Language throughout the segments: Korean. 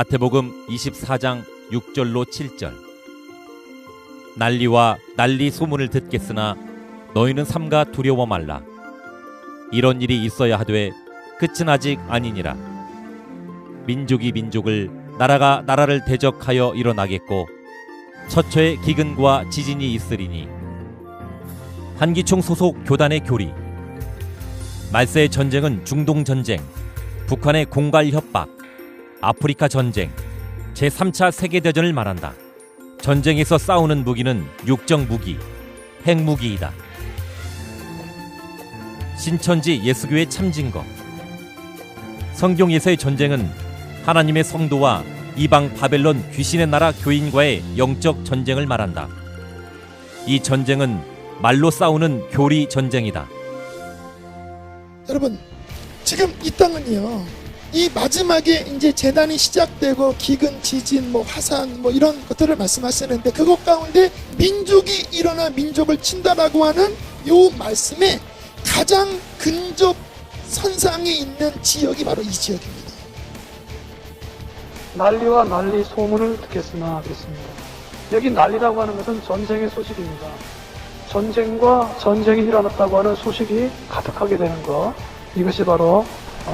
마태복음 24장 6절로 7절. 난리와 난리 소문을 듣겠으나 너희는 삼가 두려워 말라. 이런 일이 있어야 하되 끝은 아직 아니니라. 민족이 민족을, 나라가 나라를 대적하여 일어나겠고 처처에 기근과 지진이 있으리니. 한기총 소속 교단의 교리. 말세의 전쟁은 중동 전쟁, 북한의 공갈 협박, 아프리카 전쟁, 제3차 세계대전을 말한다. 전쟁에서 싸우는 무기는 육정 무기, 핵무기이다. 신천지 예수교의 참증거. 성경에서의 전쟁은 하나님의 성도와 이방 바벨론 귀신의 나라 교인과의 영적 전쟁을 말한다. 이 전쟁은 말로 싸우는 교리 전쟁이다. 여러분, 지금 이 땅은요, 이 마지막에 이제 재난이 시작되고 기근, 지진, 화산 이런 것들을 말씀하시는데, 그것 가운데 민족이 일어나 민족을 친다라고 하는 요 말씀에 가장 근접 선상에 있는 지역이 바로 이 지역입니다. 난리와 난리 소문을 듣겠으나 하겠습니다. 여기 난리라고 하는 것은 전쟁의 소식입니다. 전쟁과 전쟁이 일어났다고 하는 소식이 가득하게 되는 것, 이것이 바로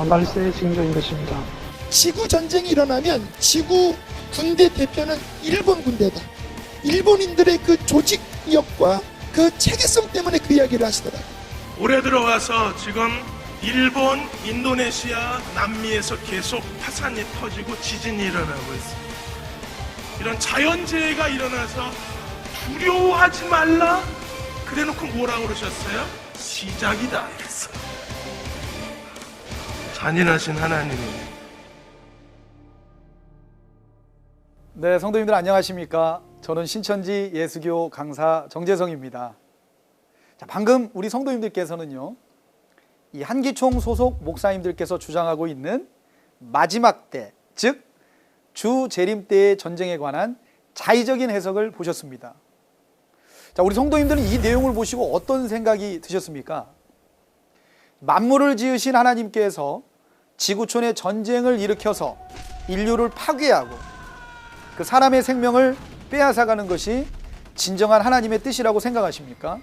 말세의 징조인 것입니다. 지구 전쟁이 일어나면 지구 군대 대표는 일본 군대다. 일본인들의 그 조직력과 그 체계성 때문에 그 이야기를 하시더라고요. 올해 들어와서 지금 일본, 인도네시아, 남미에서 계속 화산이 터지고 지진이 일어나고 있습니다. 이런 자연재해가 일어나서 두려워하지 말라? 그래놓고 뭐라고 그러셨어요? 시작이다 이랬어요. 잔인하신 하나님이. 네, 성도님들 안녕하십니까? 저는 신천지 예수교 강사 정재성입니다. 자, 방금 우리 성도님들께서는요, 이 한기총 소속 목사님들께서 주장하고 있는 마지막 때, 즉 주 재림 때의 전쟁에 관한 자의적인 해석을 보셨습니다. 자, 우리 성도님들은 이 내용을 보시고 어떤 생각이 드셨습니까? 만물을 지으신 하나님께서 지구촌에 전쟁을 일으켜서 인류를 파괴하고 그 사람의 생명을 빼앗아가는 것이 진정한 하나님의 뜻이라고 생각하십니까?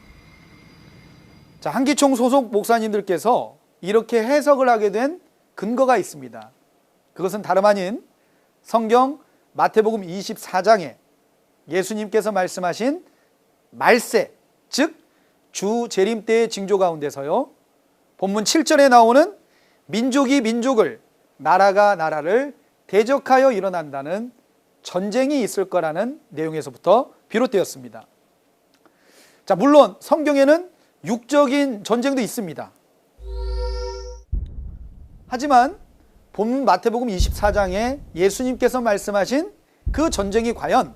자, 한기총 소속 목사님들께서 이렇게 해석을 하게 된 근거가 있습니다. 그것은 다름 아닌 성경 마태복음 24장에 예수님께서 말씀하신 말세, 즉 주 재림 때의 징조 가운데서요, 본문 7절에 나오는 민족이 민족을, 나라가 나라를 대적하여 일어난다는 전쟁이 있을 거라는 내용에서부터 비롯되었습니다. 자, 물론 성경에는 육적인 전쟁도 있습니다. 하지만 본문 마태복음 24장에 예수님께서 말씀하신 그 전쟁이 과연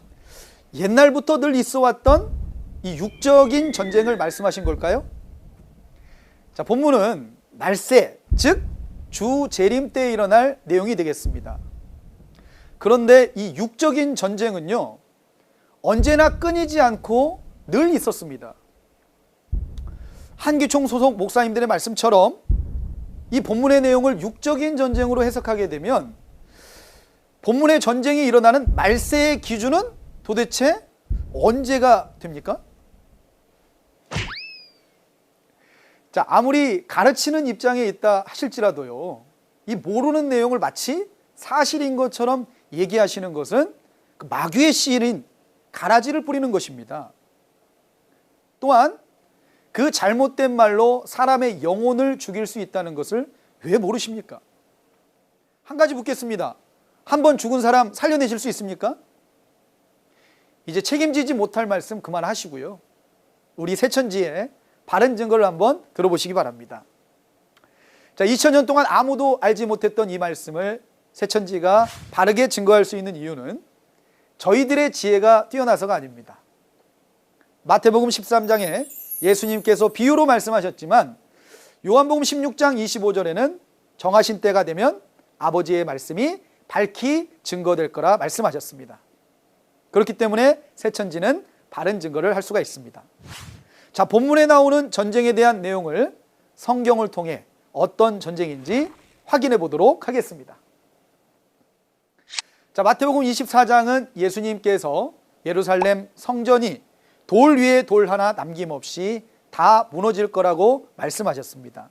옛날부터 늘 있어 왔던 이 육적인 전쟁을 말씀하신 걸까요? 자, 본문은 말세, 즉 주 재림 때에 일어날 내용이 되겠습니다. 그런데 이 육적인 전쟁은요, 언제나 끊이지 않고 늘 있었습니다. 한기총 소속 목사님들의 말씀처럼 이 본문의 내용을 육적인 전쟁으로 해석하게 되면 본문의 전쟁이 일어나는 말세의 기준은 도대체 언제가 됩니까? 자, 아무리 가르치는 입장에 있다 하실지라도요, 이 모르는 내용을 마치 사실인 것처럼 얘기하시는 것은 그 마귀의 씨인 가라지를 뿌리는 것입니다. 또한 그 잘못된 말로 사람의 영혼을 죽일 수 있다는 것을 왜 모르십니까? 한 가지 묻겠습니다. 한 번 죽은 사람 살려내실 수 있습니까? 이제 책임지지 못할 말씀 그만하시고요, 우리 새천지의 바른 증거를 한번 들어보시기 바랍니다. 자, 2000년 동안 아무도 알지 못했던 이 말씀을 새천지가 바르게 증거할 수 있는 이유는 저희들의 지혜가 뛰어나서가 아닙니다. 마태복음 13장에 예수님께서 비유로 말씀하셨지만 요한복음 16장 25절에는 정하신 때가 되면 아버지의 말씀이 밝히 증거될 거라 말씀하셨습니다. 그렇기 때문에 새천지는 바른 증거를 할 수가 있습니다. 자, 본문에 나오는 전쟁에 대한 내용을 성경을 통해 어떤 전쟁인지 확인해 보도록 하겠습니다. 자, 마태복음 24장은 예수님께서 예루살렘 성전이 돌 위에 돌 하나 남김없이 다 무너질 거라고 말씀하셨습니다.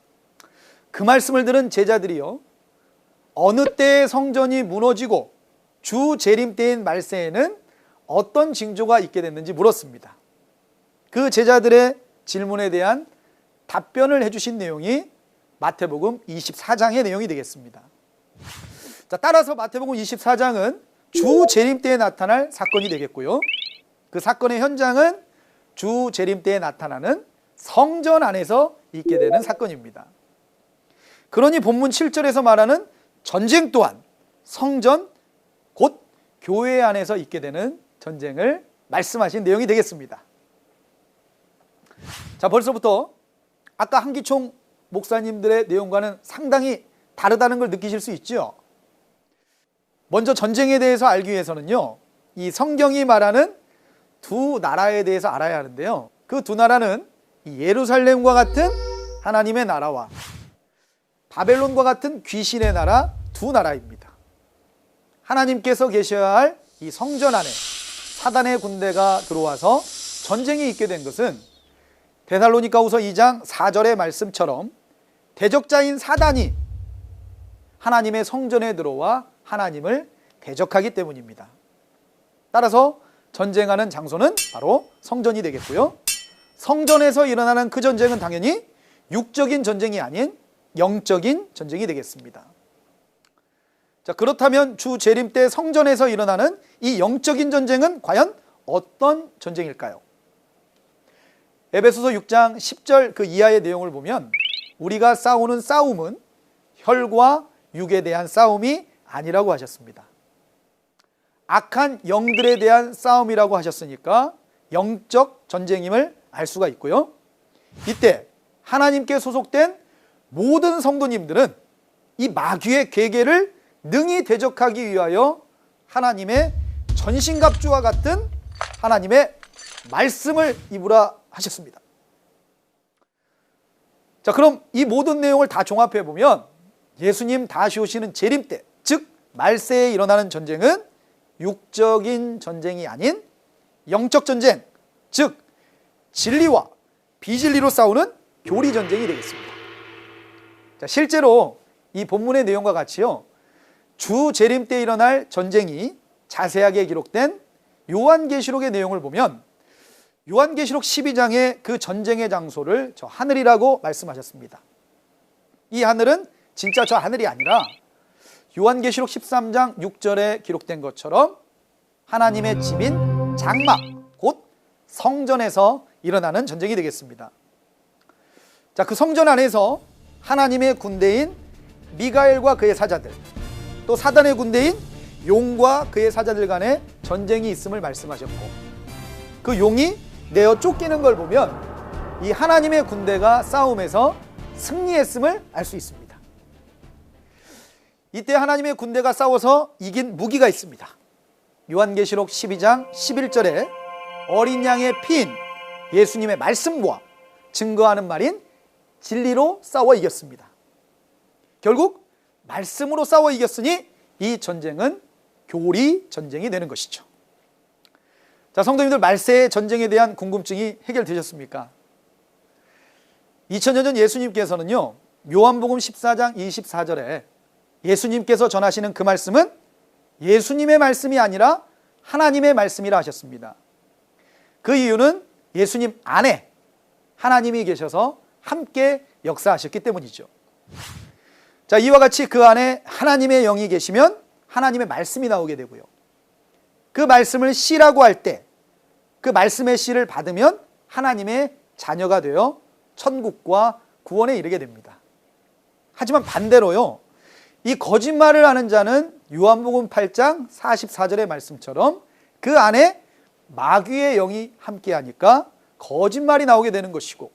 그 말씀을 들은 제자들이요, 어느 때에 성전이 무너지고 주 재림 때인 말세에는 어떤 징조가 있게 됐는지 물었습니다. 그 제자들의 질문에 대한 답변을 해주신 내용이 마태복음 24장의 내용이 되겠습니다. 자, 따라서 마태복음 24장은 주 재림 때에 나타날 사건이 되겠고요, 그 사건의 현장은 주 재림 때에 나타나는 성전 안에서 있게 되는 사건입니다. 그러니 본문 7절에서 말하는 전쟁 또한 성전, 곧 교회 안에서 있게 되는 전쟁을 말씀하신 내용이 되겠습니다. 자, 벌써부터 아까 한기총 목사님들의 내용과는 상당히 다르다는 걸 느끼실 수 있죠. 먼저 전쟁에 대해서 알기 위해서는요, 이 성경이 말하는 두 나라에 대해서 알아야 하는데요, 그 두 나라는 이 예루살렘과 같은 하나님의 나라와 바벨론과 같은 귀신의 나라 두 나라입니다. 하나님께서 계셔야 할 이 성전 안에 사단의 군대가 들어와서 전쟁이 있게 된 것은 데살로니가후서 2장 4절의 말씀처럼 대적자인 사단이 하나님의 성전에 들어와 하나님을 대적하기 때문입니다. 따라서 전쟁하는 장소는 바로 성전이 되겠고요, 성전에서 일어나는 그 전쟁은 당연히 육적인 전쟁이 아닌 영적인 전쟁이 되겠습니다. 자, 그렇다면 주 재림 때 성전에서 일어나는 이 영적인 전쟁은 과연 어떤 전쟁일까요? 에베소서 6장 10절 그 이하의 내용을 보면 우리가 싸우는 싸움은 혈과 육에 대한 싸움이 아니라고 하셨습니다. 악한 영들에 대한 싸움이라고 하셨으니까 영적 전쟁임을 알 수가 있고요, 이때 하나님께 소속된 모든 성도님들은 이 마귀의 괴계를 능히 대적하기 위하여 하나님의 전신갑주와 같은 하나님의 말씀을 입으라 하셨습니다. 자, 그럼 이 모든 내용을 다 종합해 보면 예수님 다시 오시는 재림 때, 즉 말세에 일어나는 전쟁은 육적인 전쟁이 아닌 영적 전쟁, 즉 진리와 비진리로 싸우는 교리 전쟁이 되겠습니다. 자, 실제로 이 본문의 내용과 같이요, 주 재림 때 일어날 전쟁이 자세하게 기록된 요한계시록의 내용을 보면 요한계시록 12장의 그 전쟁의 장소를 저 하늘이라고 말씀하셨습니다. 이 하늘은 진짜 저 하늘이 아니라 요한계시록 13장 6절에 기록된 것처럼 하나님의 집인 장막, 곧 성전에서 일어나는 전쟁이 되겠습니다. 자, 그 성전 안에서 하나님의 군대인 미가엘과 그의 사자들, 또 사단의 군대인 용과 그의 사자들 간의 전쟁이 있음을 말씀하셨고, 그 용이 내어 쫓기는 걸 보면 이 하나님의 군대가 싸움에서 승리했음을 알 수 있습니다. 이때 하나님의 군대가 싸워서 이긴 무기가 있습니다. 요한계시록 12장 11절에 어린 양의 피인 예수님의 말씀과 증거하는 말인 진리로 싸워 이겼습니다. 결국 말씀으로 싸워 이겼으니 이 전쟁은 교리 전쟁이 되는 것이죠. 자, 성도님들, 말세의 전쟁에 대한 궁금증이 해결되셨습니까? 2000년 전 예수님께서는요, 요한복음 14장 24절에 예수님께서 전하시는 그 말씀은 예수님의 말씀이 아니라 하나님의 말씀이라 하셨습니다. 그 이유는 예수님 안에 하나님이 계셔서 함께 역사하셨기 때문이죠. 자, 이와 같이 그 안에 하나님의 영이 계시면 하나님의 말씀이 나오게 되고요, 그 말씀을 씨라고 할 때 그 말씀의 씨를 받으면 하나님의 자녀가 되어 천국과 구원에 이르게 됩니다. 하지만 반대로요, 이 거짓말을 하는 자는 요한복음 8장 44절의 말씀처럼 그 안에 마귀의 영이 함께하니까 거짓말이 나오게 되는 것이고,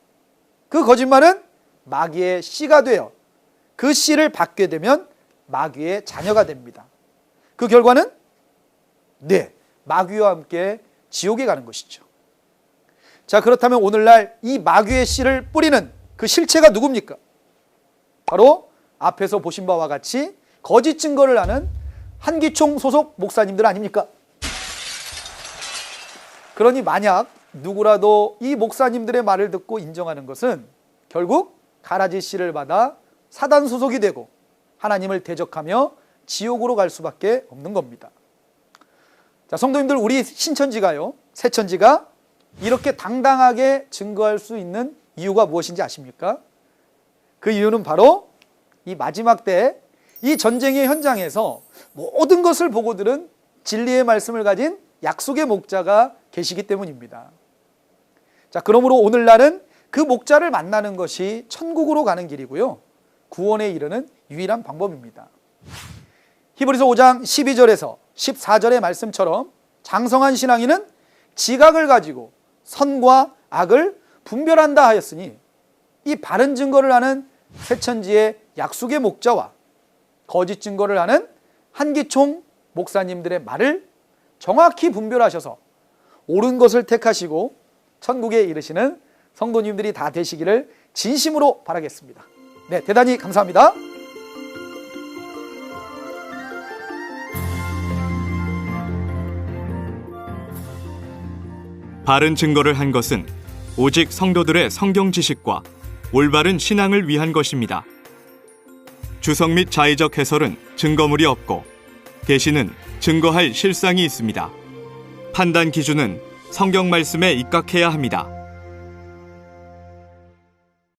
그 거짓말은 마귀의 씨가 되어 그 씨를 받게 되면 마귀의 자녀가 됩니다. 그 결과는 마귀와 함께 지옥에 가는 것이죠. 자, 그렇다면 오늘날 이 마귀의 씨를 뿌리는 그 실체가 누굽니까? 바로 앞에서 보신 바와 같이 거짓 증거를 하는 한기총 소속 목사님들 아닙니까? 그러니 만약 누구라도 이 목사님들의 말을 듣고 인정하는 것은 결국 가라지 씨를 받아 사단 소속이 되고 하나님을 대적하며 지옥으로 갈 수밖에 없는 겁니다. 자, 성도님들, 우리 신천지가요, 새천지가 이렇게 당당하게 증거할 수 있는 이유가 무엇인지 아십니까? 그 이유는 바로 이 마지막 때 이 전쟁의 현장에서 모든 것을 보고 들은 진리의 말씀을 가진 약속의 목자가 계시기 때문입니다. 자, 그러므로 오늘날은 그 목자를 만나는 것이 천국으로 가는 길이고요, 구원에 이르는 유일한 방법입니다. 히브리서 5장 12절에서 14절의 말씀처럼 장성한 신앙인은 지각을 가지고 선과 악을 분별한다 하였으니, 이 바른 증거를 하는 새천지의 약속의 목자와 거짓 증거를 하는 한기총 목사님들의 말을 정확히 분별하셔서 옳은 것을 택하시고 천국에 이르시는 성도님들이 다 되시기를 진심으로 바라겠습니다. 네, 대단히 감사합니다. 바른 증거를 한 것은 오직 성도들의 성경 지식과 올바른 신앙을 위한 것입니다. 주석 및 자의적 해설은 증거물이 없고 계시는 증거할 실상이 있습니다. 판단 기준은 성경 말씀에 입각해야 합니다.